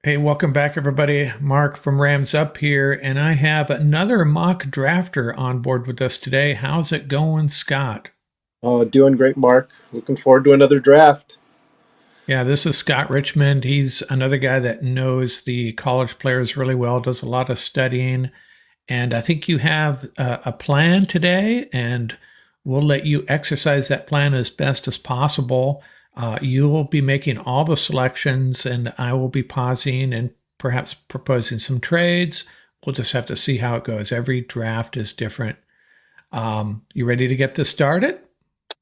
Hey, welcome back, everybody. Mark from Rams Up here, and I have another mock drafter on board with us today. How's it going, Scott? Oh, doing great, Mark. Looking forward to another draft. Yeah, this is Scott Richmond. He's another guy that knows the college players really well, does a lot of studying, and I think you have a plan today, and we'll let you exercise that plan as best as possible. You will be making all the selections, and I will be pausing and perhaps proposing some trades. We'll just have to see how it goes. Every draft is different. You ready to get this started?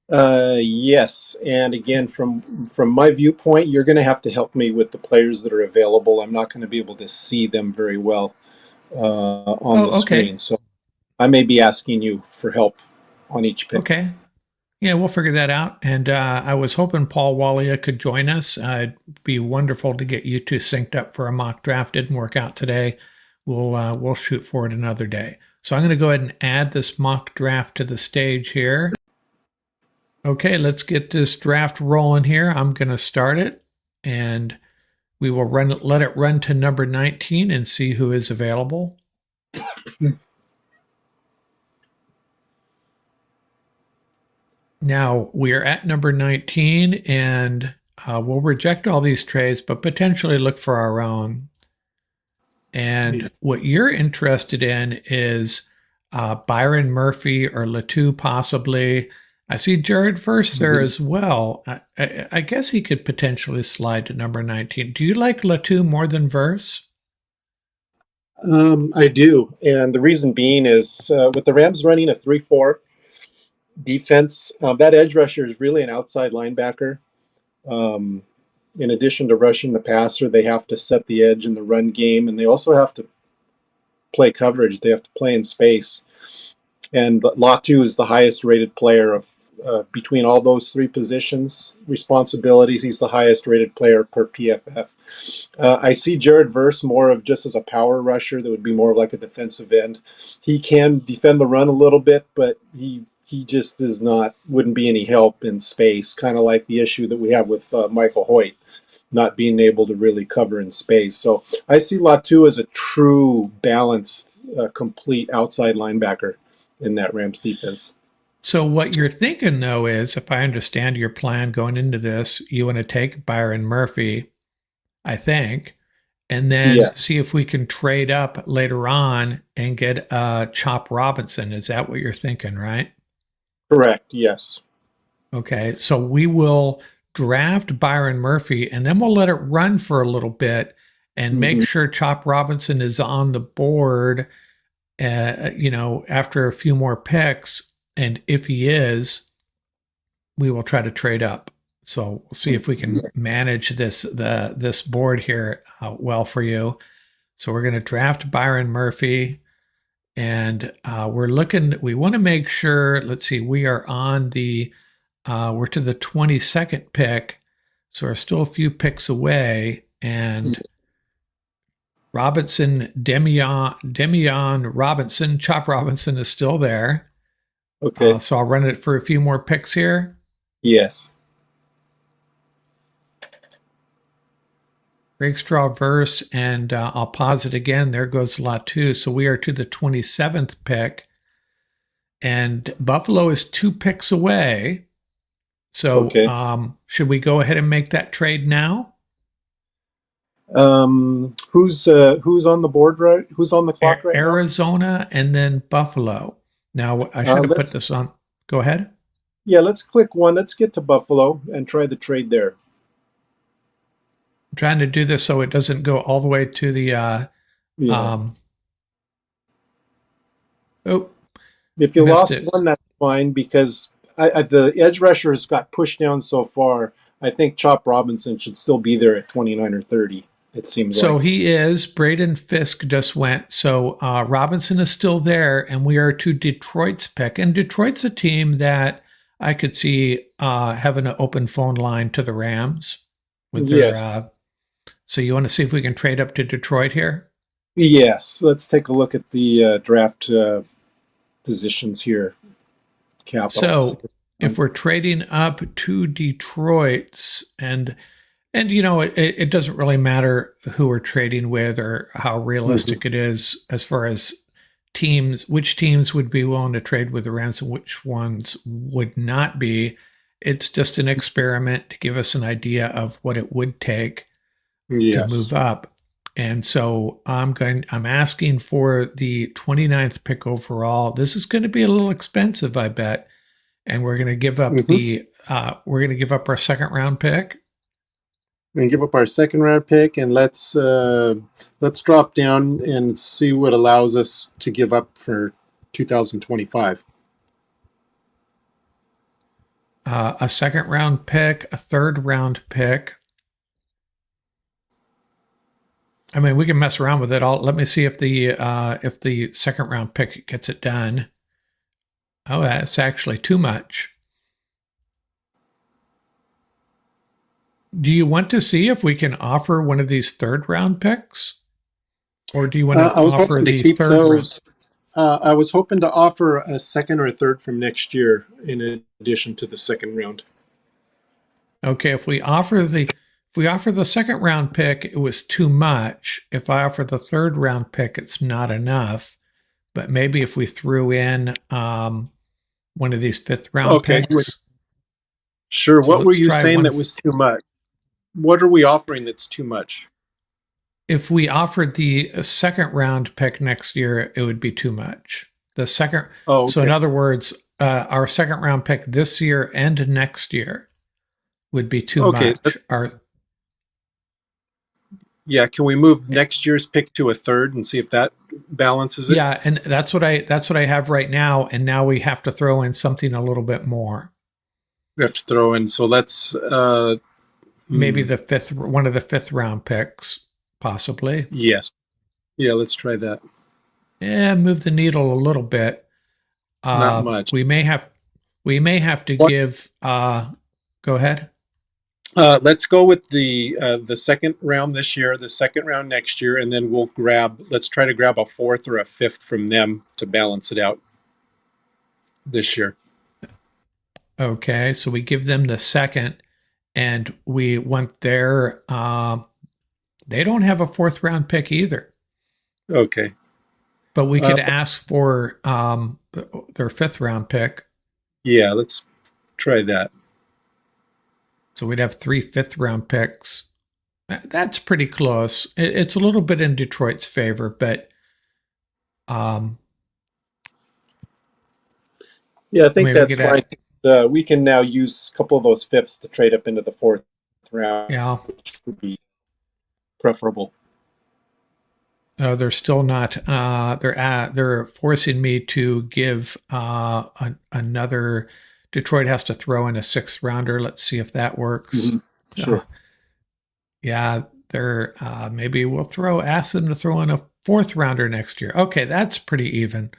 Yes, and again, from my viewpoint, you're going to have to help me with the players that are available. I'm not going to be able to see them very well on the Oh, okay. screen, so I may be asking you for help on each pick. Okay. Yeah, we'll figure that out. And I was hoping Paul Walia could join us. It'd be wonderful to get you two synced up for a mock draft. Didn't work out today. We'll shoot for it another day. So I'm going to go ahead and add this mock draft to the stage here. Okay, let's get this draft rolling here. I'm going to start it, and we will let it run to number 19 and see who is available. Now we are at number 19, and we'll reject all these trades, but potentially look for our own. Yeah. And what you're interested in is Byron Murphy or Latu possibly. I see Jared Verse there as well. I guess he could potentially slide to number 19. Do you like Latu more than Verse? I do, and the reason being is with the Rams running a 3-4 defense, that edge rusher is really an outside linebacker. Um, in addition to rushing the passer, they have to set the edge in the run game, and they also have to play coverage. They have to play in space. And Latu is the highest rated player of between all those three positions responsibilities. He's the highest rated player per PFF. I see Jared Verse more of just as a power rusher that would be more of like a defensive end. He can defend the run a little bit, but he just is not wouldn't be any help in space. Kind of like the issue that we have with Michael Hoyt not being able to really cover in space. So I see Latu as a true balanced, complete outside linebacker in that Rams defense. So what you're thinking though is, if I understand your plan going into this, you want to take Byron Murphy, I think, and then Yes, see if we can trade up later on and get Chop Robinson. Is that what you're thinking, right? correct. Yes. Okay, so we will draft Byron Murphy and then we'll let it run for a little bit and make Hmm. sure Chop Robinson is on the board, after a few more picks. And if he is, we will try to trade up. So we'll see if we can manage this board here well for you. So we're going to draft Byron Murphy, and we want to make sure. Let's see, we are on we're to the 22nd pick, so we're still a few picks away. And Demion Robinson, Chop Robinson is still there. Okay. So I'll run it for a few more picks here. Yes. Rakestraw verse, and I'll pause it again. There goes Latu. So we are to the 27th pick, and Buffalo is 2 picks away. So Okay. should we go ahead and make that trade now? Who's on the board right? Who's on the clock right now? Arizona and then Buffalo. Now I should have put Let's this on. Go ahead. yeah, let's click one. Let's get to Buffalo and try the trade there. I'm trying to do this so it doesn't go all the way to the. Yeah. Um, oh, If you missed lost it. one, that's fine because the edge rusher has got pushed down so far. I think Chop Robinson should still be there at 29 or 30. It seems So like. he is. Braden Fisk just went. So Robinson is still there, and we are to Detroit's pick. And Detroit's a team that I could see having an open phone line to the Rams with their. Yes. So you want to see if we can trade up to Detroit here? Yes. Let's take a look at the draft positions here. Capitals. So if we're trading up to Detroit's, and And it doesn't really matter who we're trading with or how Mhm. realistic it is as far as teams, which teams would be willing to trade with the Rams and which ones would not be. It's just an experiment to give us an idea of what it would take to Yes. move up. And so I'm asking for the 29th pick overall. This is going to be a little expensive, I bet. And Hmm. we're going to give up our second round pick. We're gonna give up our second round pick, and let's drop down and see what allows us to give up for 2025. A second round pick, a third round pick. I mean, we can mess around with it all. Let me see if the second round pick gets it done. Oh, that's actually too much. Do you want to see if we can offer one of these third round picks, or do you want to I was offer hoping to the keep third round? those. I was hoping to offer a second or third from next year in addition to the second round. Okay, if we offer the second round pick, it was too much. If I offer the third round pick, it's not enough. But maybe if we threw in one of these fifth round Okay, picks. sure. So What were let's you try saying one. that was too much? What are we offering that's too much? If we offered the second round pick next year, it would be too much. The second, Oh, so in okay. other words, our second round pick this year and next year would be too Okay. much. Our Yeah. Can we move next year's pick to a third and see if that balances it? Yeah, and that's what I have right now, and now we have to throw in something a little bit more. We have to throw in. So let's. Maybe Hmm. the fifth one of the fifth round picks, possibly. Yes. Yeah. Let's try that. Yeah, move the needle a little bit. Not much. We may have to What? give go ahead. Let's go with the second round this year, the second round next year, and then we'll grab. Let's try to grab a fourth or a fifth from them to balance it out this year. Okay, so we give them the second, and we want their. They don't have a fourth round pick either, Okay. but we Uh, could ask for their fifth round pick. yeah. Let's try that. So we'd have three fifth round picks. That's pretty close. It's a little bit in Detroit's favor, but um, Yeah, I I think mean, we that's could, fine. We can now use a couple of those fifths to trade up into the fourth round, yeah. which would be preferable. They're still not. They're forcing me to give another. Detroit has to throw in a sixth rounder. Let's see if that works. Hmm. Uh, Sure. yeah, they're maybe we'll ask them to throw in a fourth rounder next year. Okay, that's pretty even.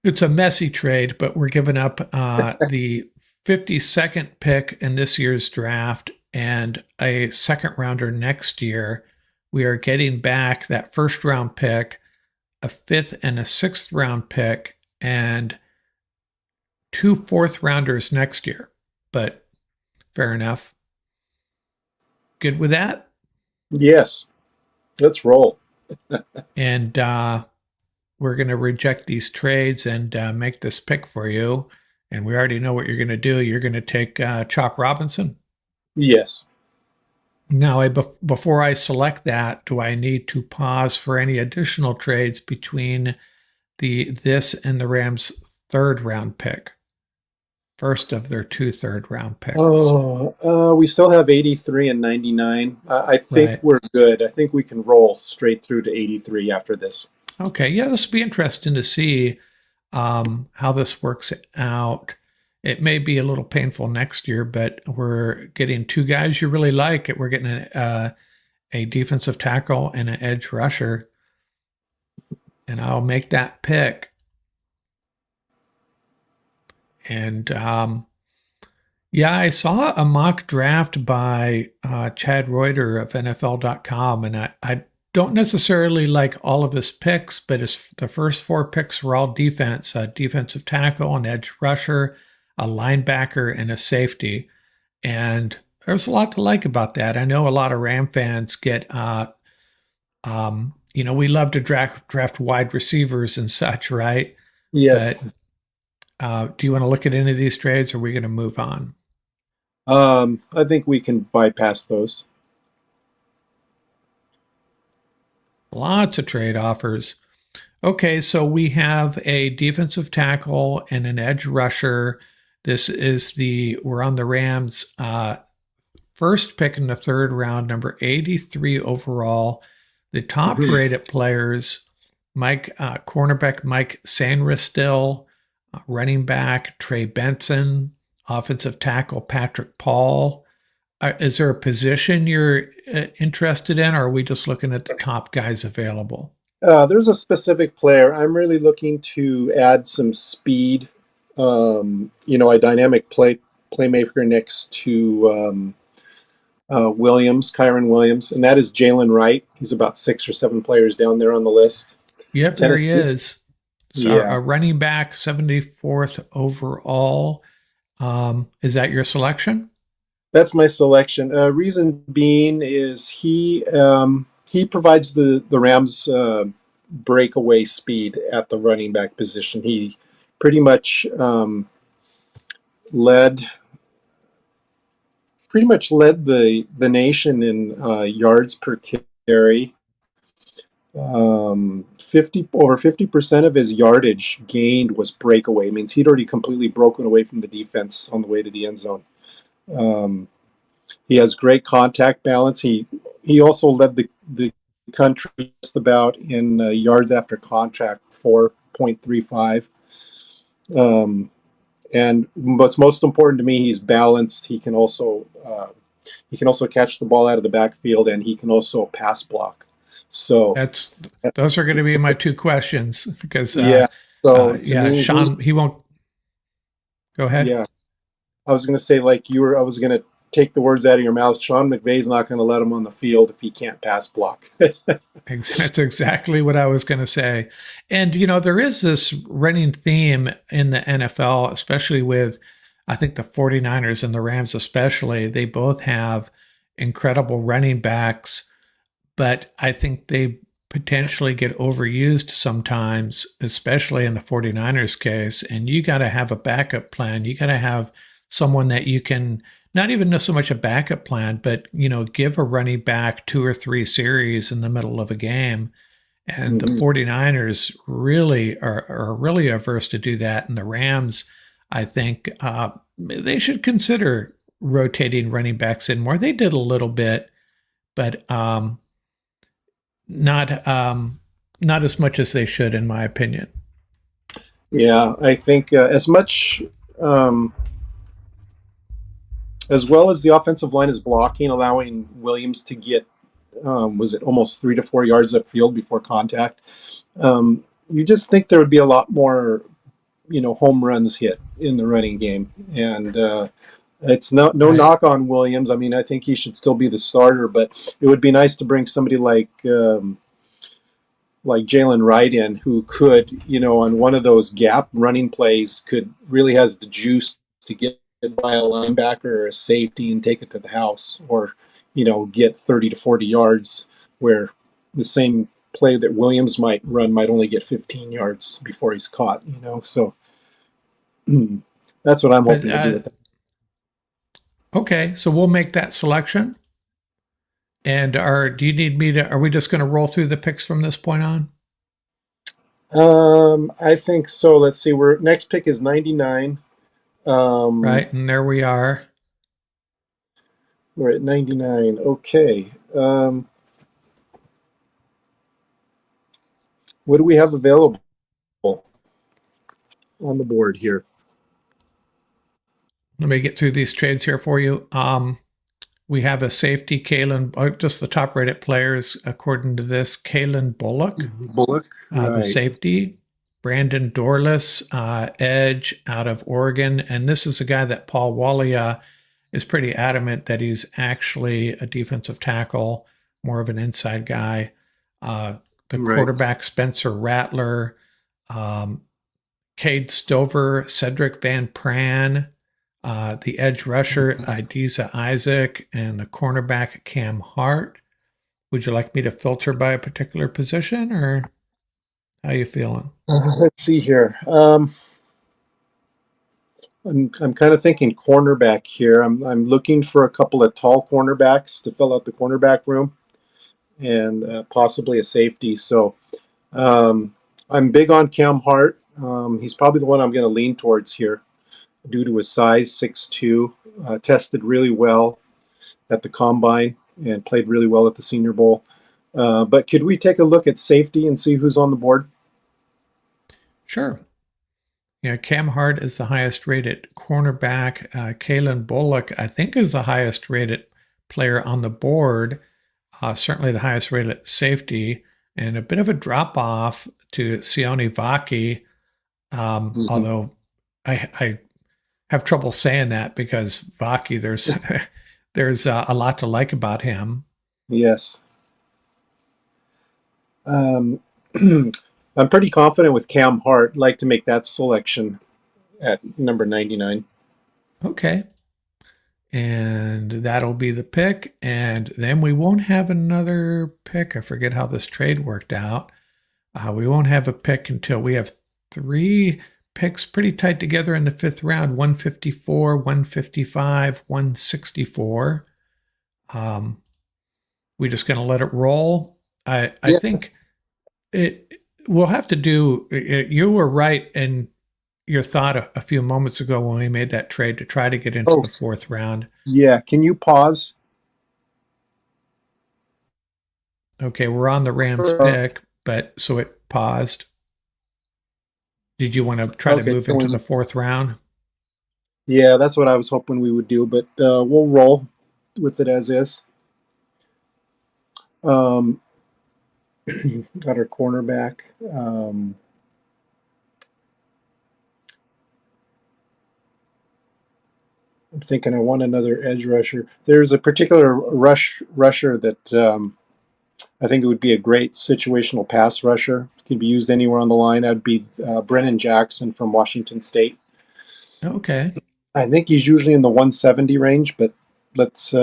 It's a messy trade, but we're giving up the 52nd pick in this year's draft and a second rounder next year. We are getting back that first round pick, a fifth and a sixth round pick, and two fourth rounders next year. But fair enough. Good with that. Yes. Let's roll. And we're going to reject these trades and make this pick for you. And we already know what you're going to do. You're going to take Chop Robinson. Yes. Now, before I select that, do I need to pause for any additional trades between this and the Rams' third round pick? First of their two third round picks. Oh, we still have 83 and 99. I think Right. we're good. I think we can roll straight through to 83 after this. Okay. Yeah, this will be interesting to see how this works out. It may be a little painful next year, but we're getting two guys you really like. We're getting a defensive tackle and an edge rusher, and I'll make that pick. And yeah, I saw a mock draft by Chad Reuter of NFL.com, and I don't necessarily like all of his picks, but the first four picks were all defense: a defensive tackle, an edge rusher, a linebacker, and a safety. And there's a lot to like about that. I know a lot of Ram fans get, we love to draft wide receivers and such, right? Yes. But do you want to look at any of these trades, or are we going to move on? I think we can bypass those. Lots of trade offers. Okay, so we have a defensive tackle and an edge rusher. We're on the Rams' first pick in the third round, number 83 overall. The top Mhm. rated players, cornerback Mike Sanristil, running back Trey Benson, offensive tackle Patrick Paul. Is there a position you're interested in, or are we just looking at the top guys available? There's a specific player. I'm really looking to add some speed. A dynamic playmaker next to Williams, Kyron Williams, and that is Jalen Wright. He's about 6 or 7 players down there on the list. Yep, there he Tennessee. is. So Yeah, a running back, 74th overall. Is that your selection? that's my selection. Reason being is he provides the Rams breakaway speed at the running back position. He pretty much led the nation in yards per carry. 50% of his yardage gained was breakaway. It means he'd already completely broken away from the defense on the way to the end zone. Um, he has great contact balance. He also led the country just about in yards after contact, 4.35. Um, and what's most important to me, he's balanced. He can also catch the ball out of the backfield, and he can also pass block. So That's those are going to be my two questions because yeah. So to yeah, me, Sean, he won't go ahead. yeah, I was going to say like you were. I was going to take the words out of your mouth. Sean McVay's not going to let him on the field if he can't pass block. That's exactly what I was going to say. And, there is this running theme in the NFL, especially with, I think, the 49ers and the Rams, especially. They both have incredible running backs, but I think they potentially get overused sometimes, especially in the 49ers case. And you got to have a backup plan. You got to have someone that you can not even know so much a backup plan, but give a running back 2 or 3 series in the middle of a game. And the Mhm. 49ers really are really averse to do that. And the Rams, I think, they should consider rotating running backs in more. They did a little bit, but not not as much as they should, in my opinion. Yeah, I think as much as well as the offensive line is blocking, allowing Williams to get was it almost 3 to 4 yards upfield before contact. You just think there would be a lot more, home runs hit in the running game, and it's no Right. knock on Williams. I mean, I think he should still be the starter, but it would be nice to bring somebody like Jalen Wright in, who could, on one of those gap running plays, could really has the juice to get by a linebacker or a safety and take it to the house, or get 30 to 40 yards, where the same play that Williams might run might only get 15 yards before he's caught. So that's what I'm But hoping to do with that. okay, so we'll make that selection. And do you need me to? Are we just going to roll through the picks from this point on? I think so. Let's see. We're next pick is 99. Um, Right, and there we are. we're at 99. Okay. What do we have available on the board here? Let me get through these trades here for you. We have a safety, Kalen, just the top rated players according to this. Kalen Bullock, Bullock, the right, safety. Brandon Dorless, edge out of Oregon. And this is a guy that Paul Walia is pretty adamant that he's actually a defensive tackle, more of an inside guy. Uh, the right. quarterback, Spencer Rattler, um, Cade Stover, Cedric Van Pran, the edge rusher, Idiza Isaac, and the cornerback, Cam Hart. Would you like me to filter by a particular position, or how you feeling? Let's see here. I'm kind of thinking cornerback here. I'm looking for a couple of tall cornerbacks to fill out the cornerback room, and possibly a safety. So um, I'm big on Cam Hart. He's probably the one I'm going to lean towards here due to his size, 6'2", tested really well at the combine and played really well at the Senior Bowl. But could we take a look at safety and see who's on the board? Sure. Cam Hart is the highest rated cornerback. Kalen Bullock, I think, is the highest rated player on the board. Certainly the highest rated safety, and a bit of a drop off to Sione Vaki. Mhm. Although I have trouble saying that because Vaki, there's a lot to like about him. Yes. Um, I'm pretty confident with Cam Hart. Like to make that selection at number 99. Okay. And that'll be the pick. And then we won't have another pick. I forget how this trade worked out. We won't have a pick until we have three picks pretty tight together in the fifth round: 154, 155, 164. We just going to let it roll. I Yeah. think it we'll have to do. You were right in your thought a few moments ago when we made that trade to try to get into Oh, the fourth round. yeah. Can you pause? Okay, we're on the Rams pick, but so it paused. Did you want to try to Okay. move into the fourth round? Yeah, that's what I was hoping we would do, but we'll roll with it as is. Um, got our cornerback. Um, I'm thinking I want another edge rusher. There's a particular rusher that I think it would be a great situational pass rusher. Could be used anywhere on the line. That'd be Brennan Jackson from Washington State. Okay. I think he's usually in the 170 range, but let's.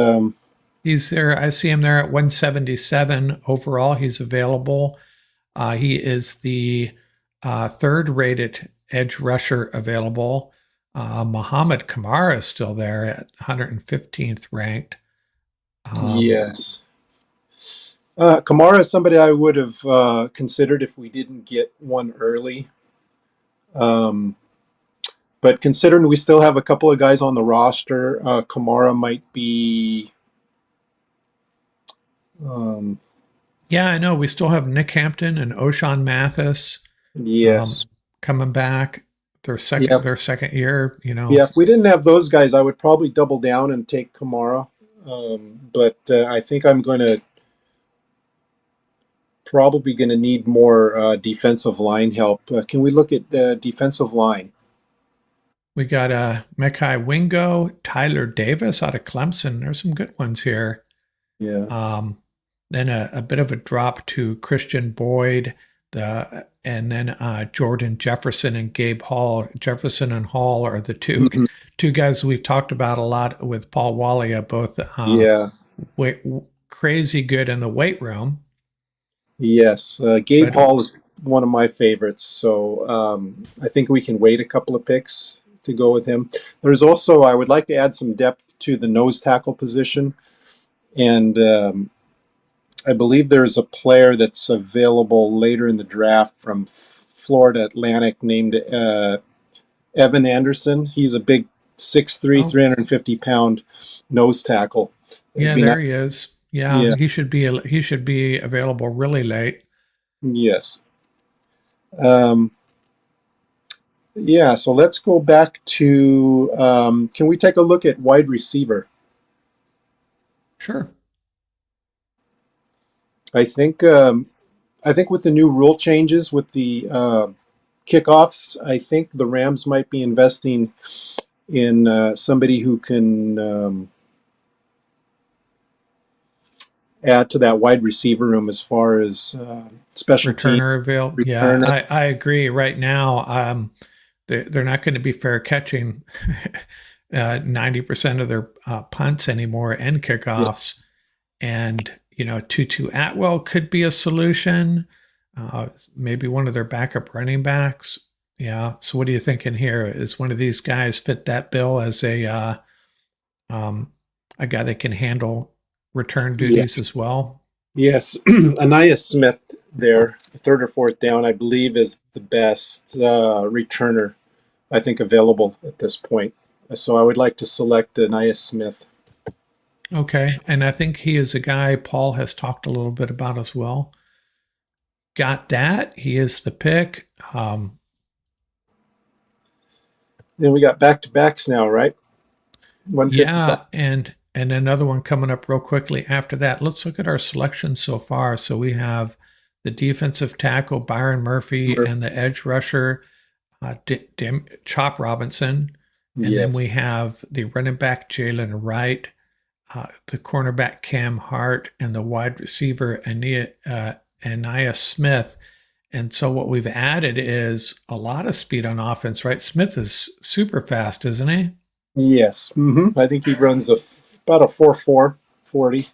He's there. I see him there at 177 overall. He's available. He is the third rated edge rusher available. Muhammad Kamara is still there at 115th ranked. Um, Yes. Kamara is somebody I would have considered if we didn't get one early. Um, but considering we still have a couple of guys on the roster, Kamara might be. Um, yeah, I know. We still have Nick Hampton and O'Shawn Mathis um, yes. coming back. Yeah. Their second year. Yeah. If we didn't have those guys, I would probably double down and take Kamara. But I think I'm going to probably going to need more defensive line help. Can we look at the defensive line? We got Mekai Wingo, Tyler Davis out of Clemson. There's some good ones here. Yeah. Um, then a bit of a drop to Christian Boyd, and then Jordan Jefferson and Gabe Hall. Jefferson and Hall are the Mhm. two guys we've talked about a lot with Paul Walia, both Yeah. crazy good in the weight room. Yes. Gabe But Hall is one of my favorites. So I think we can wait a couple of picks to go with him. There's also, I would like to add some depth to the nose tackle position. And I believe there's a player that's available later in the draft from Florida Atlantic named Evan Anderson. He's a big 6'3", oh 350-pound nose tackle. It'd yeah, be nice. there he is. Yeah, Yeah. he should be available really late. Yes. Um, yeah. So let's go back to. Can we take a look at wide receiver? Sure. I think. I think with the new rule changes with the kickoffs, I think the Rams might be investing in somebody who can add to that wide receiver room as far as special team Returner available. Yeah, return. I agree. Right now, they're not going to be fair catching 90% of their punts anymore and Yeah. kickoffs. And, Tutu Atwell could be a solution. Maybe one of their backup running backs. Yeah. So what are you thinking here? Is one of these guys fit that bill as um, a guy that can handle return duties Yes. as well? Yes. Anaya Smith there, third or fourth down, I believe, is the best returner I think available at this point. So I would like to select Anaya Smith. Okay. And I think he is a guy Paul has talked a little bit about as well. Got that. He is the pick. Then we got back to backs now, right? 155. Yeah, and another one coming up real quickly after that. Let's look at our selections so far. So we have the defensive tackle Byron Murphy and the edge rusher Chop Robinson, and then Yes. we have the running back Jalen Wright, the cornerback Cam Hart, and the wide receiver Anaya Smith. And so what we've added is a lot of speed on offense, right? Smith is super fast, isn't he? Yes. I think he runs about a 4.4 40.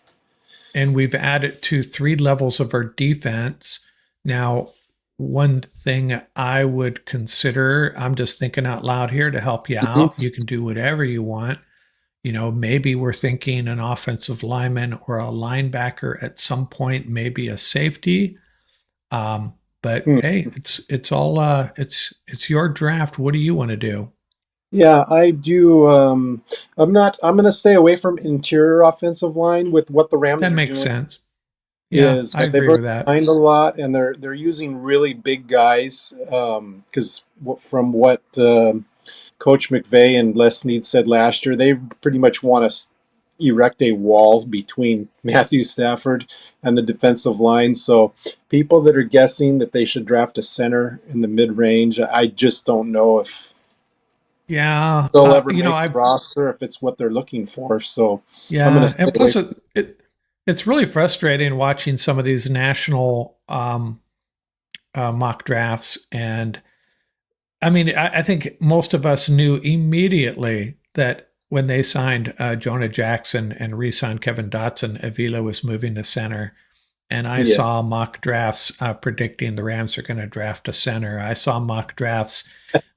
And we've added to three levels of our defense. Now, one thing I would consider, I'm just thinking out loud here to help you out. You can do whatever you want. Maybe we're thinking an offensive lineman or a linebacker at some point, maybe a safety. But hey, it's all it's your draft. What do you want to do? Yeah, I do. I'm going to stay away from interior offensive line with what the Rams That are makes doing. sense. Yeah, Is I they've agree already with that. signed a lot, and they're using really big guys. Because from what Coach McVay and Les Snead said last year, they pretty much want to erect a wall between Matthew Stafford and the defensive line. So people that are guessing that they should draft a center in the mid range, I just don't know if Yeah, they'll ever make the I've roster if it's what they're looking for. So I'm going to Yeah, stay and away plus it's really frustrating watching some of these national mock drafts, and I mean, I think most of us knew immediately that when they signed Jonah Jackson and re-signed Kevin Dotson, Avila was moving to center. And I Yes. saw mock drafts predicting the Rams are going to draft a center. I saw mock drafts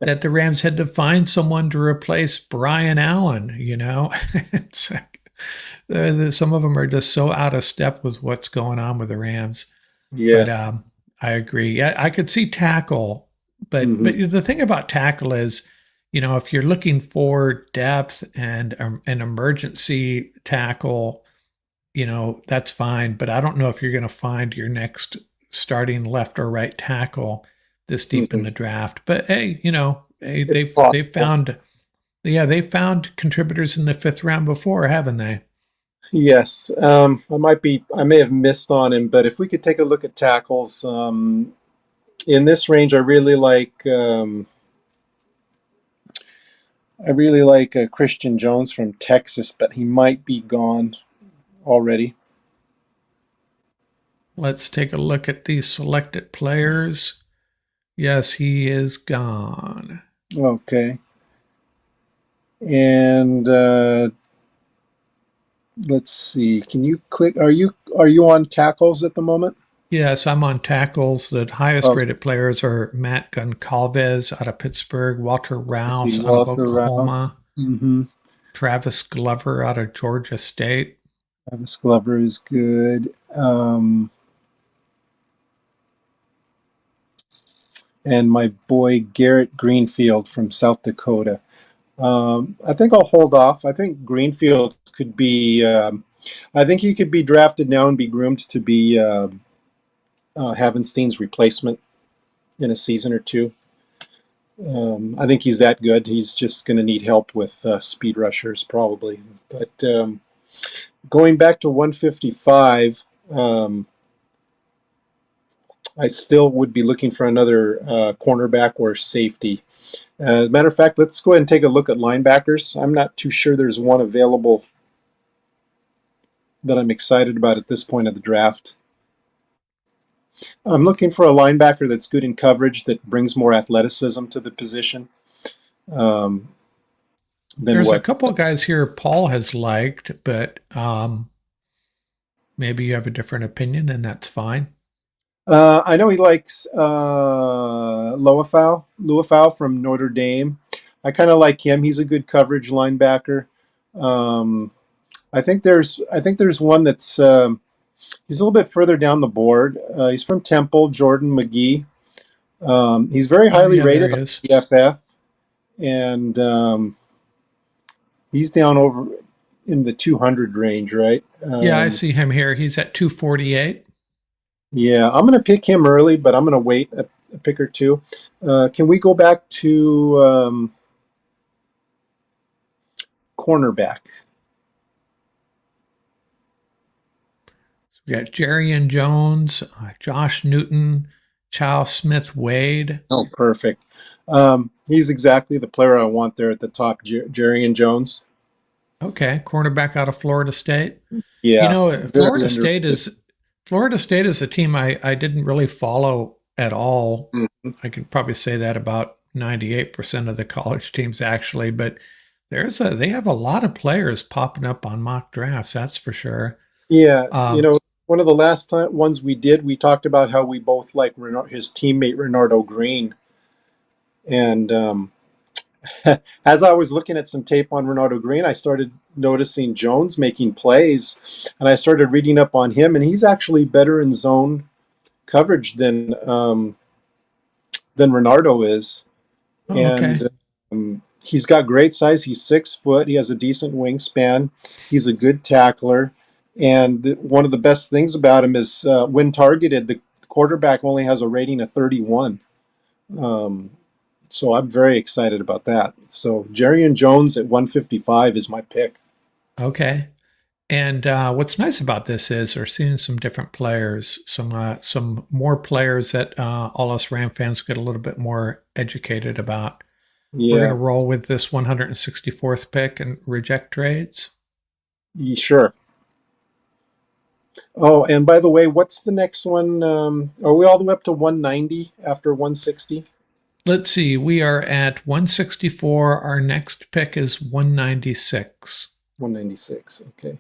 that the Rams had to find someone to replace Brian Allen. It's like, some of them are just so out of step with what's going on with the Rams. But Yes. I agree. Yeah, I could see tackle, but Hmm. the thing about tackle is, if you're looking for depth and an emergency tackle, that's fine. But I don't know if you're going to find your next starting left or right tackle this deep in Hmm. the draft. But hey, hey, It's they possible. found yeah, they found contributors in the fifth round before, haven't they? Yes, I may have missed on him, but if we could take a look at tackles, in this range, I really like Christian Jones from Texas, but he might be gone already. Let's take a look at these selected players. Yes, he is gone. Okay, and let's see. Can you click? Are you on tackles at the moment? Yes, I'm on tackles. The highest Oh, rated players are Matt Goncalves out of Pittsburgh, Walter I see Rouse out of Walter Rouse. Oklahoma, Mm-hmm. Travis Glover out of Georgia State. Travis Glover is good. And my boy Garrett Greenfield from South Dakota. I think I'll hold off. I think Greenfield could be. I think he could be drafted now and be groomed to be Havenstein's replacement in a season or two. I think he's that good. He's just going to need help with speed rushers probably. But going back to 155, I still would be looking for another cornerback or safety. As a matter of fact, let's go ahead and take a look at linebackers. I'm not too sure there's one available that I'm excited about at this point of the draft. I'm looking for a linebacker that's good in coverage, that brings more athleticism to the position. Um, than There's a what. couple of guys here Paul has liked, but maybe you have a different opinion, and that's fine. I know he likes Luafau from Notre Dame. I kind of like him. He's a good coverage linebacker. Um, I think there's one that's he's a little bit further down the board. He's from Temple, Jordan McGee. He's very Oh, highly yeah, there rated he on is. PFF, and he's down over in the 200 range, right? Yeah, I see him here. He's at 248. Yeah, I'm going to pick him early, but I'm going to wait a pick or two. Can we go back to cornerback? So we got Jerry and Jones, Josh Newton, Charles Smith Wade. Oh, perfect. He's exactly the player I want there at the top, Jerry and Jones. Okay, cornerback out of Florida State. You Yeah, know, very underrated. Florida State is a team I didn't really follow at all. Mhm. I could probably say that about 98% of the college teams actually, but they have a lot of players popping up on mock drafts, that's for sure. Yeah, Um, one of the last ones we did, we talked about how we both like his teammate Renardo Green, and as I was looking at some tape on Renardo Green, I started noticing Jones making plays, and I started reading up on him, and he's actually better in zone coverage than Renardo is, oh, okay. and he's got great size. He's 6 foot. He has a decent wingspan. He's a good tackler, and one of the best things about him is when targeted, the quarterback only has a rating of 31. Um, so I'm very excited about that. So Jerry and Jones at 155 is my pick. Okay. And what's nice about this is we're seeing some different players, some more players that all us Ram fans get a little bit more educated about. We're going to Yeah, roll with this 164th pick and reject trades. sure. Oh, and by the way, what's the next one? Are we all the way up to 190 after 160? Let's see. We are at 164. Our next pick is 196. 196. Okay.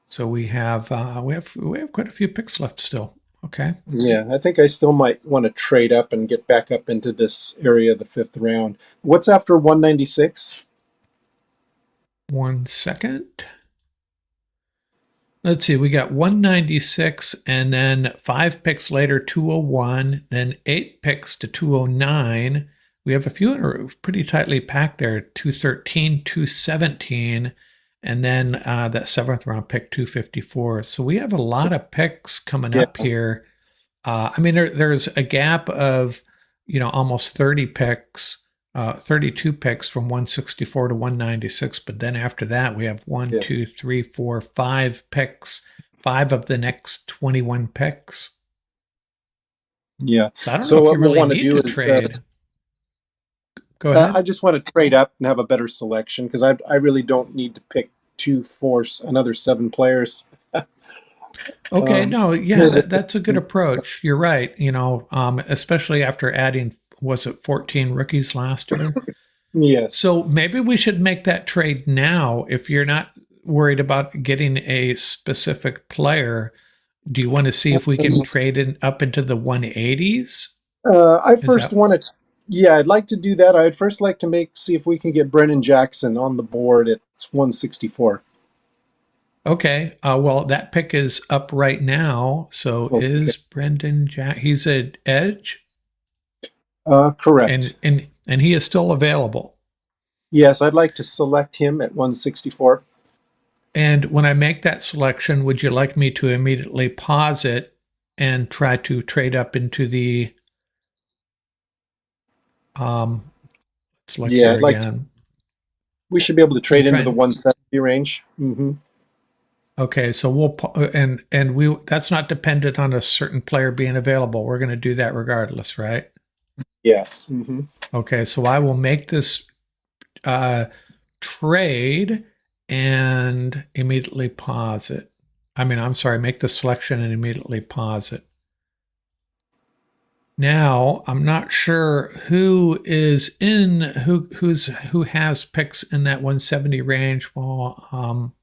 So we have quite a few picks left still. Okay. Yeah, I think I still might want to trade up and get back up into this area of the fifth round. What's after 196? 1 second. Let's see, we got 196 and then 5 picks later, 201, then 8 picks to 209. We have a few that are pretty tightly packed there, 213, 217, and then that seventh round pick, 254. So we have a lot of picks coming Yeah, up here. I mean, there's a gap of, almost 30 picks, 32 picks from 164 to 196. But then after that, we have one, yeah, two, three, four, 5 picks, 5 of the next 21 picks. yeah. So I don't know So if you what we'll really want to need do to is trade. Go I ahead. just want to trade up and have a better selection because I really don't need to pick two, four, another 7 players. Okay, Um, no, yeah, that's a good approach. You're right. Especially after adding, was it 14 rookies last year? yes. So maybe we should make that trade now if you're not worried about getting a specific player. Do you want to see if we can trade in up into the 180s? I Is first that want to, yeah, I'd like to do that. I'd first like to see if we can get Brennan Jackson on the board at 164. okay? Well, that pick is up right now. So Okay. is Brendan Jack? He's an edge, Correct. and he is still available. Yes, I'd like to select him at 164. And when I make that selection, would you like me to immediately pause it and try to trade up into the um, let's look Yeah, here I'd like again. we should be able to You trade into the trying? 170 range. Hmm. Okay, so and we that's not dependent on a certain player being available. We're going to do that regardless, right? Yes. Hmm. Okay, so I will make this uh, trade and immediately pause it. I mean, I'm sorry, make the selection and immediately pause it. Now, I'm not sure who has picks in that 170 range. Well,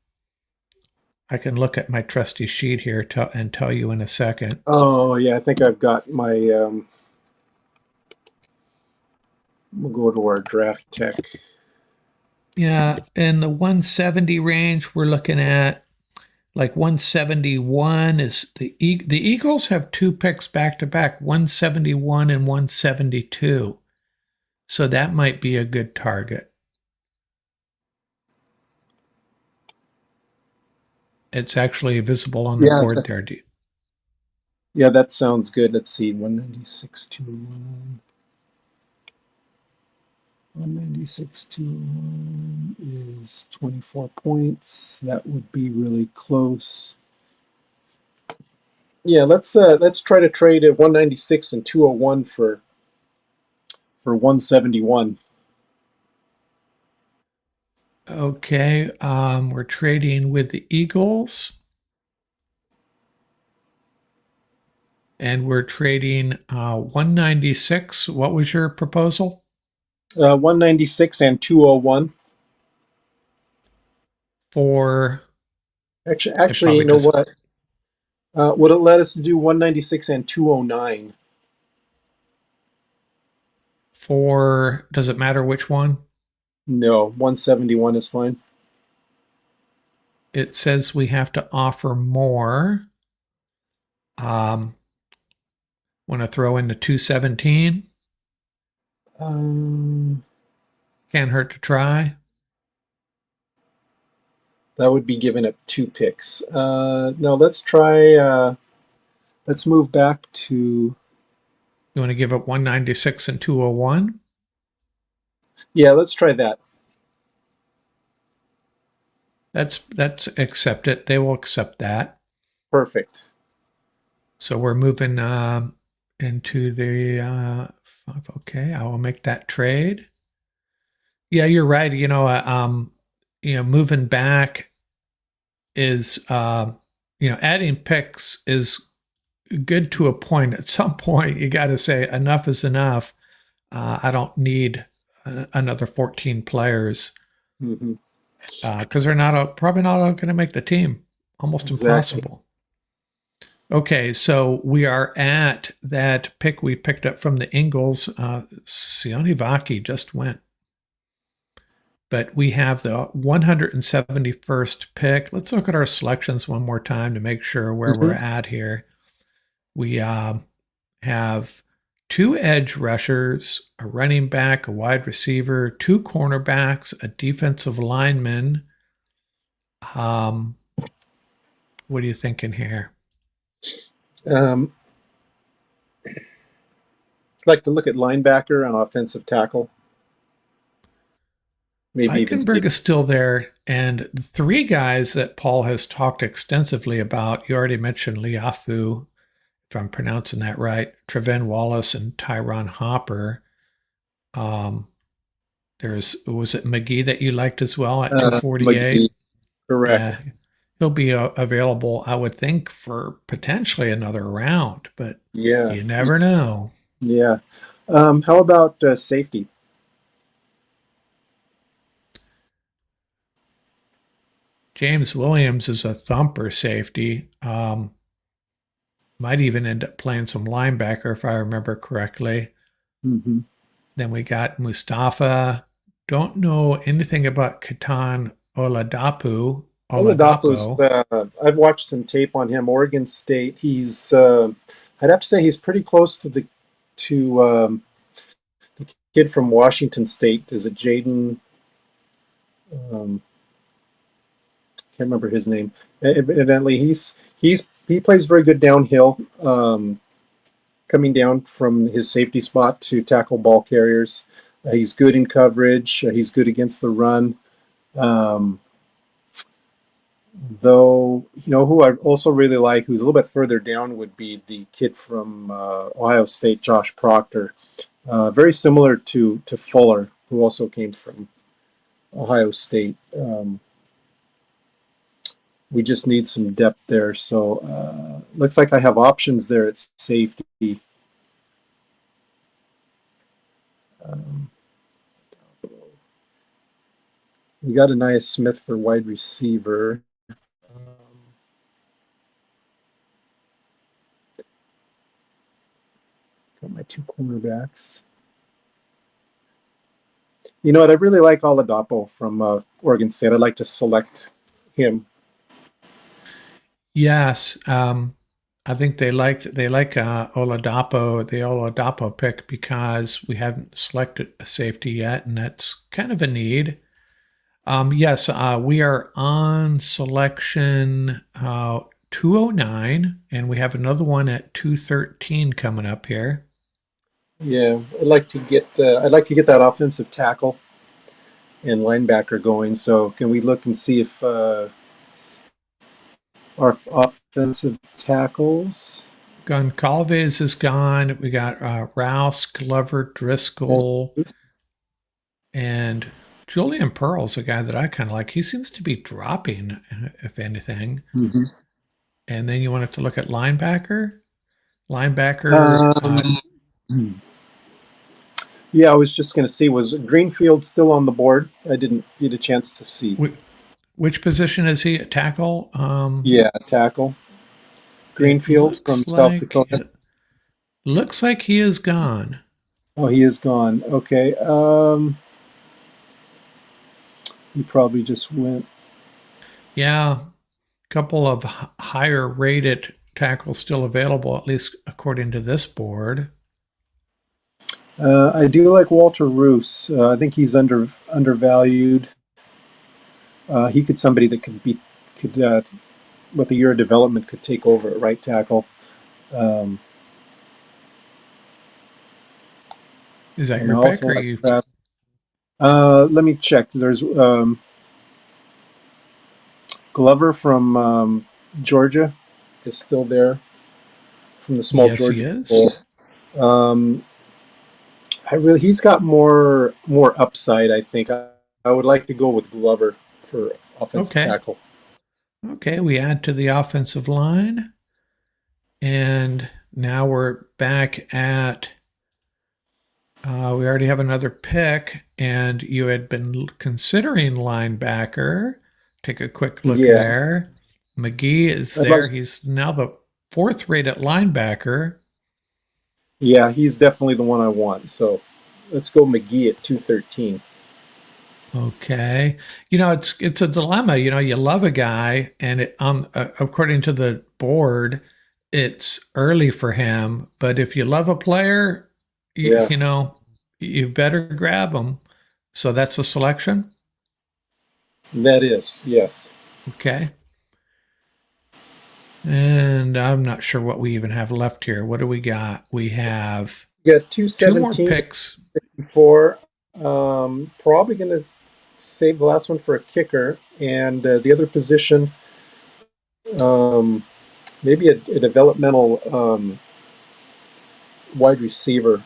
I can look at my trusty sheet here and tell you in a second. Oh yeah, I think I've got my. We'll go to our draft tech. Yeah, in the 170 range, we're looking at like 171 is the Eagles have two picks back to back, 171 and 172. So that might be a good target. It's actually visible on the Yeah, board there. yeah, that sounds good. Let's see, 196 201. 196 201 is 24 points. That would be really close. Yeah, let's try to trade at 196 and 201 for 171. Okay, we're trading with the Eagles, and we're trading 196. What was your proposal? 196 and 201. For it Actually, probably you know doesn't. what? Would it let us do 196 and 209? For does it matter which one? No, 171 is fine. It says we have to offer more. Um, Want to throw in the 217? Um, Can't hurt to try. that would be giving up two picks. No, let's try. Let's move back to. You want to give up 196 and 201? Yeah, let's try that. That's accepted. They will accept that. Perfect. So we're moving into the five. Okay, I will make that trade. Yeah, you're right. Moving back is adding picks is good to a point. At some point, you got to say enough is enough. I don't need another 14 players Hmm. because they're not probably not all going to make the team. Almost Exactly. impossible. Okay, so we are at that pick we picked up from the Ingles. Sione Vaki just went, but we have the 171st pick. Let's look at our selections one more time to make sure where we're Hmm. at here. We have two edge rushers, a running back, a wide receiver, two cornerbacks, a defensive lineman. Um, what are you thinking here? Um, like to look at linebacker and offensive tackle, maybe even Eichenberg safety. is still there, and the three guys that Paul has talked extensively about, you already mentioned Liafu, if I'm pronouncing that right, Trevin Wallace and Tyron Hopper. Um, was it McGee that you liked as well at McGee, 248? correct. Yeah, he'll be available, I would think, for potentially another round, but Yeah, you never know. yeah. How about safety? James Williams is a thumper safety. Might even end up playing some linebacker if I remember correctly. Hmm. Then we got Mustafa. Don't know anything about Katan Oladapo's. Oladapo. I've watched some tape on him. Oregon State. He's. I'd have to say he's pretty close to the kid from Washington State. Is it Jaden? Um, can't remember his name. Evidently, he plays very good downhill, coming down from his safety spot to tackle ball carriers. He's good in coverage. He's good against the run. Um, though, who I also really like, who's a little bit further down, would be the kid from Ohio State, Josh Proctor. Very similar to Fuller, who also came from Ohio State. We just need some depth there. So looks like I have options there at safety. Um, we got Anais Smith for wide receiver. Got my two cornerbacks. You know what? I really like Oladapo from Oregon State. I'd like to select him. Yes, I think they like the Oladapo pick because we haven't selected a safety yet, and that's kind of a need. Yes, we are on selection 209, and we have another one at 213 coming up here. Yeah, I'd like to get that offensive tackle and linebacker going. So can we look and see if our offensive tackles? Goncalves is gone. We got Rouse, Glover, Driscoll, and Julian Pearl's a guy that I kind of like. He seems to be dropping, if anything. Mhm. And then you wanted to look at linebacker. Linebacker, Um, yeah, I was just going to see, was Greenfield still on the board? I didn't get a chance to see. which position is he? Tackle? Yeah, tackle. It Greenfield from looks South like Dakota. it looks like he is gone. Oh, he is gone. Okay. He probably just went. Yeah, a couple of higher rated tackles still available, at least according to this board. I do like Walter Roos. I think he's undervalued. He could somebody that could with a year of development could take over at right tackle. Um, Is that and your I pick, also or like you? that. Let me check. There's Glover from Georgia is still there from the small Yes, he Georgia is. Bowl. Um, he's got more upside. I think I would like to go with Glover for offensive Okay. tackle. Okay, we add to the offensive line. And now we're back at, we already have another pick, and you had been considering linebacker. Take a quick look Yeah, there. McGee is I'd like. there. He's now the fourth rated linebacker. Yeah, he's definitely the one I want. So let's go McGee at 213. Okay. It's a dilemma. You love a guy, and according to the board, it's early for him. But if you love a player, Yeah, you better grab him. So that's the selection. that is, yes. Okay. And I'm not sure what we even have left here. What do we got? We have We got two more 217 picks. before. Probably going to save the last one for a kicker. And the other position, um, maybe a developmental wide receiver.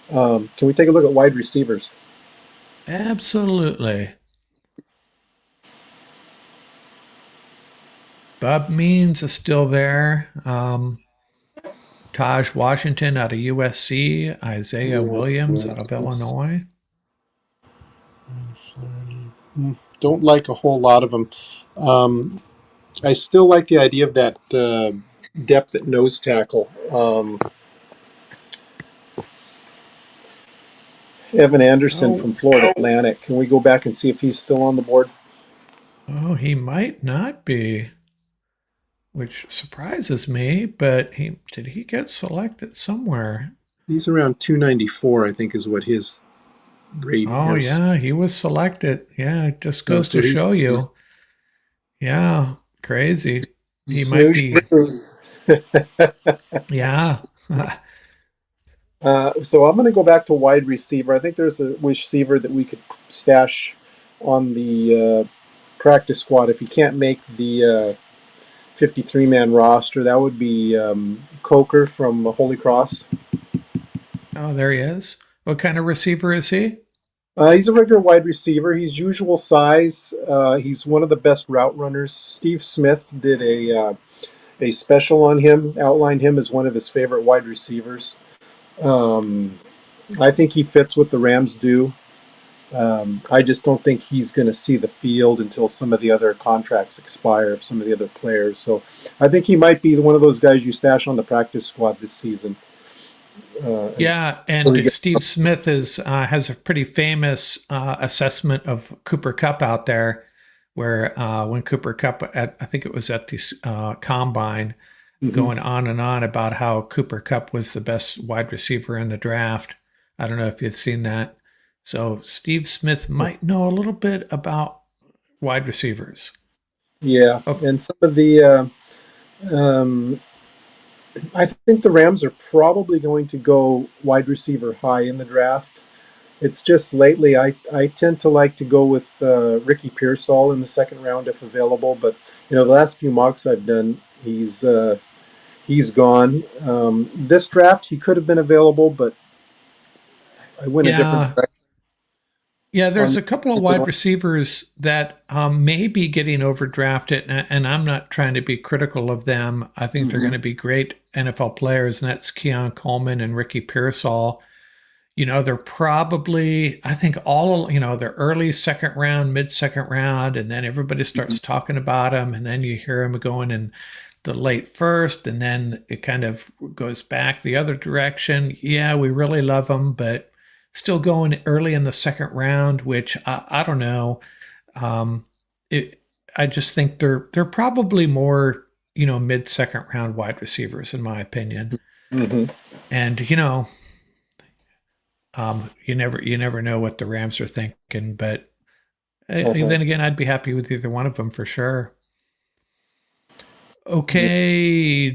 Can we take a look at wide receivers? Absolutely. Bob Means is still there. Taj Washington out of USC, Isaiah Yeah, Williams out of Illinois. don't like a whole lot of them. Um, I still like the idea of that depth at nose tackle. Evan Anderson Oh, from Florida Atlantic. Can we go back and see if he's still on the board? oh, he might not be, which surprises me. But he get selected somewhere? He's around 294, I think, is what his rate Oh is. yeah, he was selected. Yeah, it just goes So to show you. Yeah, crazy. He might snooze, be. snooze. Yeah. So I'm going to go back to wide receiver. I think there's a receiver that we could stash on the practice squad if he can't make the 53-man roster. That would be Coker from Holy Cross. Oh, there he is. What kind of receiver is he? He's a regular wide receiver. He's usual size. He's one of the best route runners. Steve Smith did a special on him, outlined him as one of his favorite wide receivers. Um, I think he fits what the Rams do. I just don't think he's going to see the field until some of the other contracts expire of some of the other players. So I think he might be one of those guys you stash on the practice squad this season. And Yeah, really and get, Steve Smith is has a pretty famous assessment of Cooper Cup out there, where when Cooper Cup, I think it was at the combine, mhm. going on and on about how Cooper Cup was the best wide receiver in the draft. I don't know if you've seen that. So Steve Smith might know a little bit about wide receivers. Yeah, Oh, and some of um, I think the Rams are probably going to go wide receiver high in the draft. It's just lately I tend to like to go with Ricky Pearsall in the second round if available. But the last few mocks I've done, he's gone. This draft he could have been available, but I went a different yeah, direction yeah. There's on. a couple of wide receivers that may be getting overdrafted, and I'm not trying to be critical of them. I think they're going Mhm. to be great NFL players, and that's Keon Coleman and Ricky Pearsall. They're probably, I think they're early second round, mid second round, and then everybody Mhm. starts talking about them, and then you hear them going in the late first, and then it kind of goes back the other direction. Yeah, we really love them, but still going early in the second round, which I don't know. Um, it, I just think they're probably more mid second round wide receivers in my opinion, Mhm. and you never know what the Rams are thinking, but Uh-huh. then again, I'd be happy with either one of them for sure. Yeah. Okay,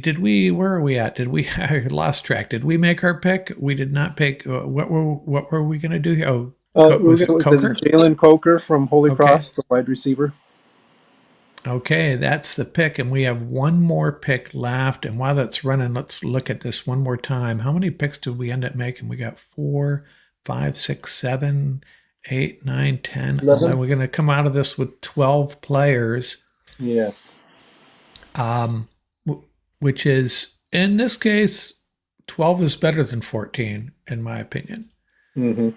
where are we at? I lost track. Did we make our pick? We did not pick. What were we going to do here? Oh, We're was going it with the Coker? Jalen Coker from Holy Okay. Cross, the wide receiver. Okay, that's the pick. And we have one more pick left. And while that's running, let's look at this one more time. How many picks did we end up making? We got 4, 5, 6, 7, 8, 9, 10, 11. 11. We're going to come out of this with 12 players, Yes. um, which is, in this case, 12 is better than 14, in my opinion. Hmm.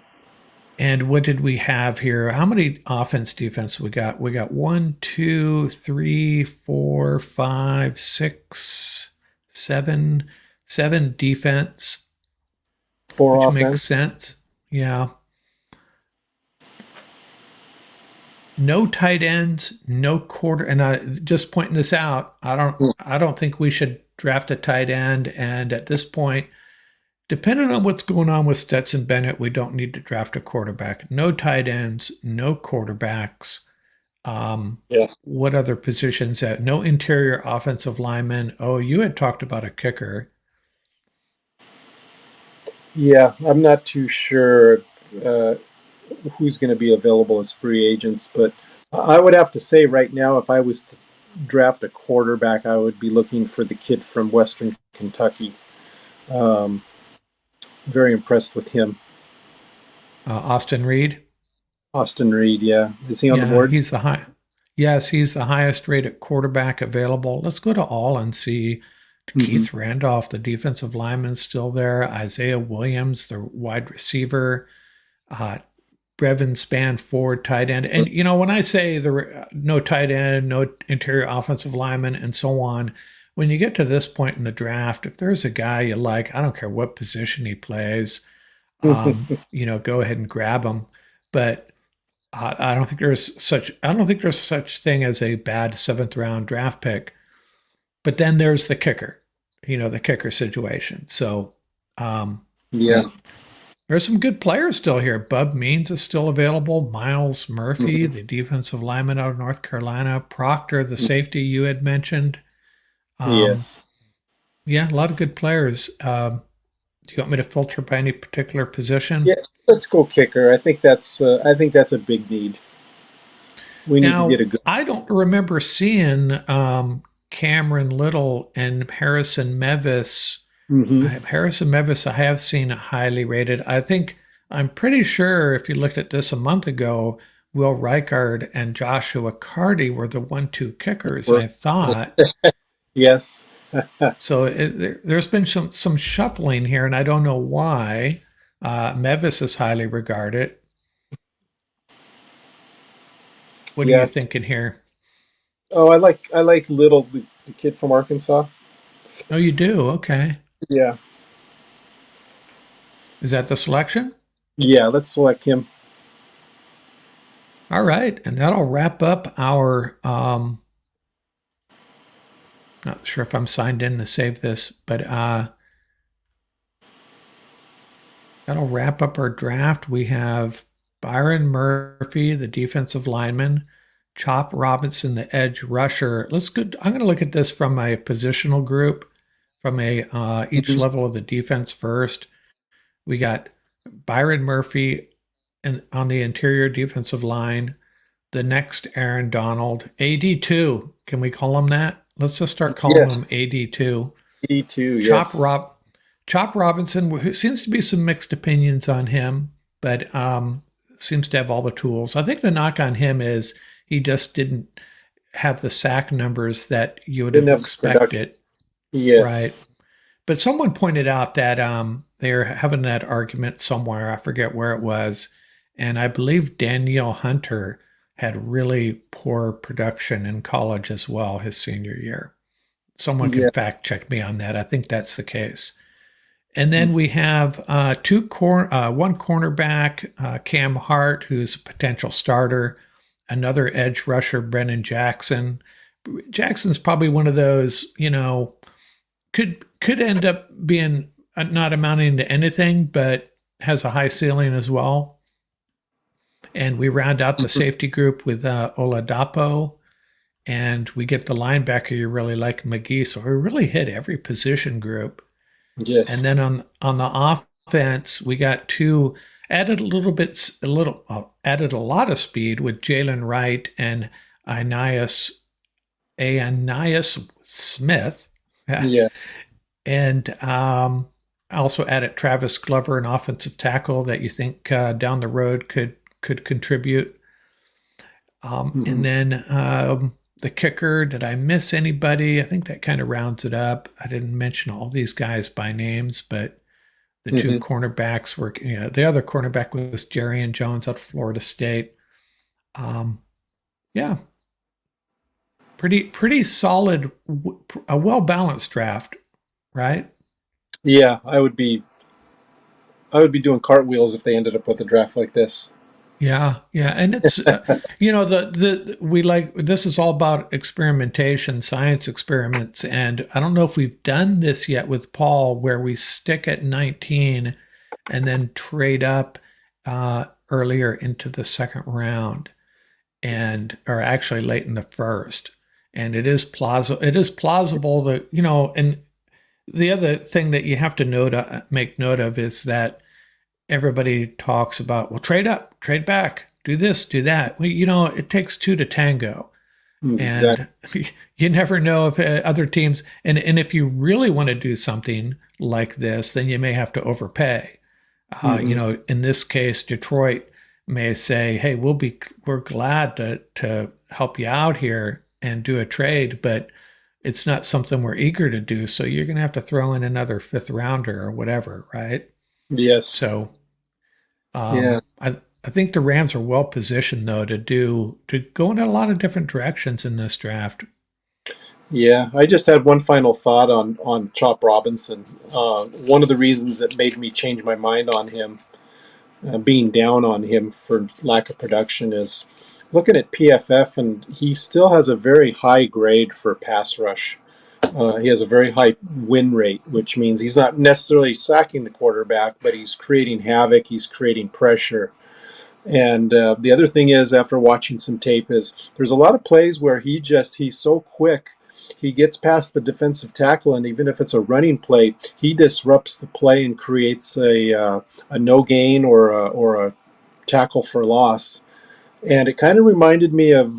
And what did we have here? How many offense defense we got? We got one, two, three, four, five, six, seven, seven defense, For which makes offense. sense. Yeah. No tight ends, no quarter. And I just pointing this out, I don't think we should draft a tight end. And at this point, depending on what's going on with Stetson Bennett, we don't need to draft a quarterback. No tight ends, no quarterbacks. Um, Yes. what other positions at no interior offensive lineman? Oh, you had talked about a kicker. Yeah, I'm not too sure uh, who's going to be available as free agents, but I would have to say right now, if I was to draft a quarterback, I would be looking for the kid from Western Kentucky. Um, very impressed with him. Austin Reed. Austin Reed, yeah. Is he on the Yeah, board? he's the high. Yes, he's the highest rated quarterback available. Let's go to all and see. Hmm. Keith Randolph, the defensive lineman, still there. Isaiah Williams, the wide receiver. Uh, Brevin Span Ford, tight end. And when I say no tight end, no interior offensive lineman, and so on, when you get to this point in the draft, if there's a guy you like, I don't care what position he plays, go ahead and grab him. But I don't think there's such thing as a bad seventh round draft pick. But then there's the kicker, the kicker situation. So um, Yeah. there's some good players still here. Bub Means is still available. Miles Murphy, Hmm. the defensive lineman out of North Carolina. Proctor, the safety you had mentioned. Um, Yes. yeah, a lot of good players. Do you want me to filter by any particular position? Yeah. Let's go kicker. I think that's a big need. We need to get Now, a good. I don't remember seeing Cameron Little and Harrison Mevis. Hmm. Harrison Mevis, I have seen highly rated. I'm pretty sure if you looked at this a month ago, Will Reichard and Joshua Carty were the 1-2 kickers, I thought. Yes. So there's been some shuffling here, and I don't know why. Mevis is highly regarded. What are you Yeah. thinking here? Oh, I like Little, the kid from Arkansas. Oh, you do? Okay. Yeah. Is that the selection? Yeah, let's select him. All right. And that'll wrap up our, not sure if I'm signed in to save this, but that'll wrap up our draft. We have Byron Murphy, the defensive lineman, Chop Robinson, the edge rusher. Let's go. I'm going to look at this from a positional group, from a each Mhm. level of the defense first. We got Byron Murphy on the interior defensive line. The next Aaron Donald, AD2. Can we call him that? Let's just start calling him Yes. AD2. E2, Chop yes. Rob Chop Robinson, who seems to be some mixed opinions on him, but seems to have all the tools. I think the knock on him is he just didn't have the sack numbers that you would Didn't have have the production. expected, Yes. right? But someone pointed out that they're having that argument somewhere. I forget where it was, and I believe Danielle Hunter had really poor production in college as well his senior year. Someone can Yeah. fact check me on that. I think that's the case. And then we have one cornerback, Cam Hart, who's a potential starter. Another edge rusher, Brennan Jackson. Jackson's probably one of those, could end up being not amounting to anything, but has a high ceiling as well. And we round out the Mhm. safety group with Oladapo, and we get the linebacker you really like, McGee. So we really hit every position group. Yes. And then on the offense, we got two added a little bit a little added a lot of speed with Jalen Wright and Anias Anias Smith, Yeah. and also added Travis Glover, an offensive tackle that you think down the road could contribute. And Hmm. then the kicker. Did I miss anybody? I think that kind of rounds it up. I didn't mention all these guys by names, but the two Hmm. cornerbacks were, the other cornerback was Jerry and Jones out of Florida State. Um, yeah, pretty solid, a well balanced draft, right? Yeah, I would be doing cartwheels if they ended up with a draft like this. Yeah, yeah, and it's the we like this is all about experimentation, science experiments, and I don't know if we've done this yet with Paul, where we stick at 19 and then trade up earlier into the second round. And or actually late in the first. And it is plausible that, and the other thing that you have to make note of is that everybody talks about, well, trade up, trade back, do this, do that. Well, it takes two to tango. Exactly. And you never know if other teams, and if you really want to do something like this, then you may have to overpay. Hmm. In this case, Detroit may say, "Hey, we're glad to help you out here and do a trade, but it's not something we're eager to do. So you're going to have to throw in another fifth rounder or whatever, right?" Yes. So Yeah. I think the Rams are well positioned though to go in a lot of different directions in this draft. Yeah. I just had one final thought on Chop Robinson. One of the reasons that made me change my mind on him, being down on him for lack of production, is looking at PFF, and he still has a very high grade for pass rush. He has a very high win rate, which means he's not necessarily sacking the quarterback, but he's creating havoc, he's creating pressure. And the other thing is, after watching some tape, is there's a lot of plays where he's so quick. He gets past the defensive tackle, and even if it's a running play, he disrupts the play and creates a no gain or a tackle for loss. And it kind of reminded me of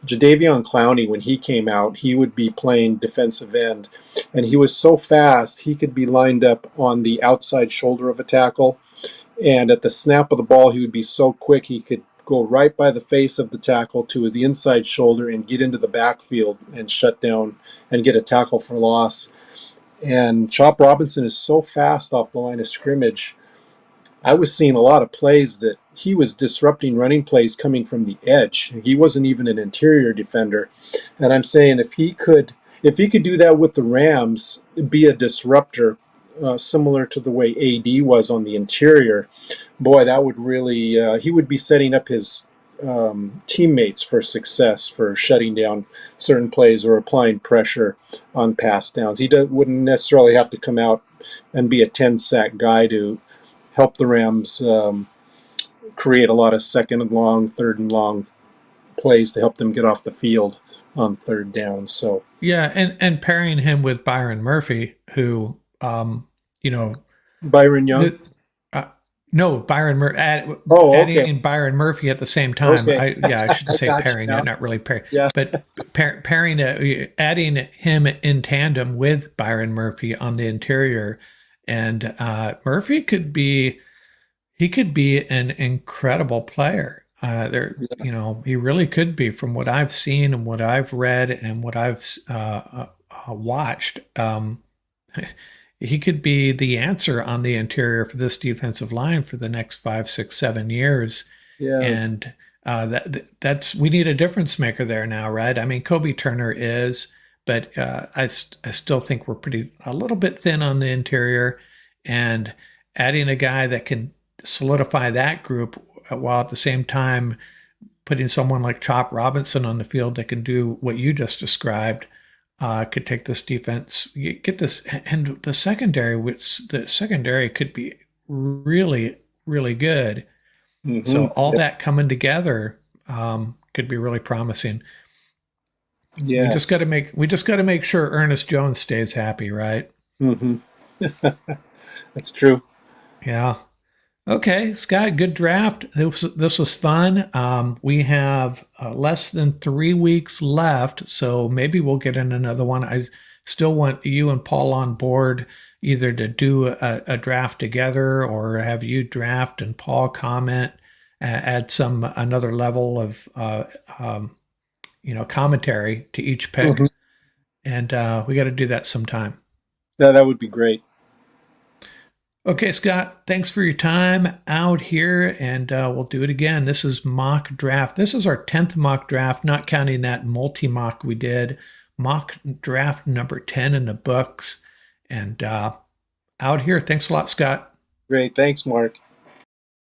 Jadeveon Clowney when he came out. He would be playing defensive end, and he was so fast he could be lined up on the outside shoulder of a tackle, and at the snap of the ball, he would be so quick he could go right by the face of the tackle to the inside shoulder and get into the backfield and shut down and get a tackle for loss. And Chop Robinson is so fast off the line of scrimmage. I was seeing a lot of plays that he was disrupting running plays coming from the edge. He wasn't even an interior defender. And I'm saying if he could do that with the Rams, be a disruptor, similar to the way AD was on the interior, boy, that would really he would be setting up his teammates for success for shutting down certain plays or applying pressure on pass downs. Wouldn't necessarily have to come out and be a 10 sack guy to help the Rams create a lot of second and long, third and long plays to help them get off the field on third down. So Yeah, and pairing him with Byron Murphy, who you know, Byron Young. the, uh, no, Oh, okay, adding Byron Murphy at the same time. okay, I should I say got you pairing, now. not really pairing, Yeah, but pairing, adding him in tandem with Byron Murphy on the interior, and Murphy could be an incredible player. He really could be from what I've seen and what I've read and what I've watched. He could be the answer on the interior for this defensive line for the next 5, 6, 7 years. yeah, And that's we need a difference maker there now, right? I mean, Kobe Turner is, but I still think we're a little bit thin on the interior, and adding a guy that can solidify that group while at the same time putting someone like Chop Robinson on the field that can do what you just described could take this defense, get this, and the secondary could be really, really good. So all yeah, that coming together could be really promising. yes, We just got to make sure Ernest Jones stays happy, right? hmm that's true. Yeah. Okay, Scott, good draft. This was fun. We have less than 3 weeks left, so maybe we'll get in another one. I still want you and Paul on board, either to do a draft together or have you draft and Paul comment, add some another level of commentary to each pick, Hmm. and we got to do that sometime. Yeah, that would be great. Okay, Scott, thanks for your time out here, and we'll do it again. This is mock draft. This is our 10th mock draft, not counting that multi mock we did. Mock draft number 10 in the books. And out here, thanks a lot, Scott. Great, thanks, Mark.